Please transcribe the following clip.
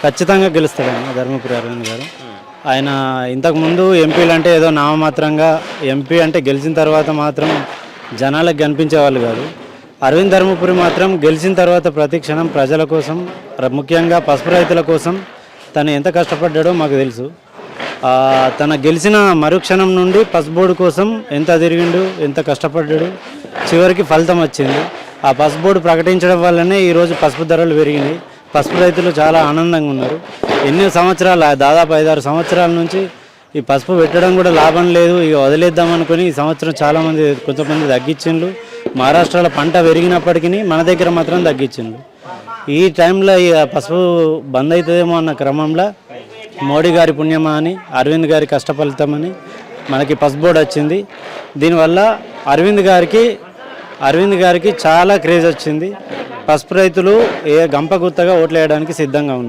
ఖచ్చితంగా గెలుస్తాడన్న ధర్మపురి అరవింద్ గారు. ఆయన ఇంతకుముందు ఎంపీలు అంటే ఏదో నామమాత్రంగా ఎంపీ అంటే గెలిచిన తర్వాత మాత్రం జనాలకు కనిపించేవాళ్ళు కాదు. అరవింద్ ధర్మపురి మాత్రం గెలిచిన తర్వాత ప్రతి క్షణం ప్రజల కోసం, ముఖ్యంగా పసుపు రైతుల కోసం తను ఎంత కష్టపడ్డాడో మాకు తెలుసు. తన గెలిచిన మరుక్షణం నుండి పసుపు బోర్డు కోసం ఎంత తిరిగిండు, ఎంత కష్టపడ్డాడు, చివరికి ఫలితం వచ్చింది. ఆ పసుపు బోర్డు ప్రకటించడం వల్లనే ఈరోజు పసుపు ధరలు పెరిగినాయి. పసుపు రైతులు చాలా ఆనందంగా ఉన్నారు. ఎన్నో సంవత్సరాలు, దాదాపు 5-6 సంవత్సరాల నుంచి ఈ పసుపు పెట్టడం కూడా లాభం లేదు, ఇక వదిలేద్దాం అనుకుని ఈ సంవత్సరం చాలామంది కొంతమంది తగ్గించిండ్రు. మహారాష్ట్రలో పంట పెరిగినప్పటికీ మన దగ్గర మాత్రం తగ్గించిండ్రు. ఈ టైంలో ఇక పసుపు బంద్ అవుతుందేమో అన్న క్రమంలో మోడీ గారి పుణ్యమా అని, అరవింద్ గారి కష్ట ఫలితమని మనకి పసుపు బోర్డు వచ్చింది. దీనివల్ల అరవింద్ గారికి చాలా క్రేజ్ వచ్చింది. పసుపు రైతులు గంప గుత్తగా ఓట్లు వేయడానికి సిద్ధంగా ఉన్నారు.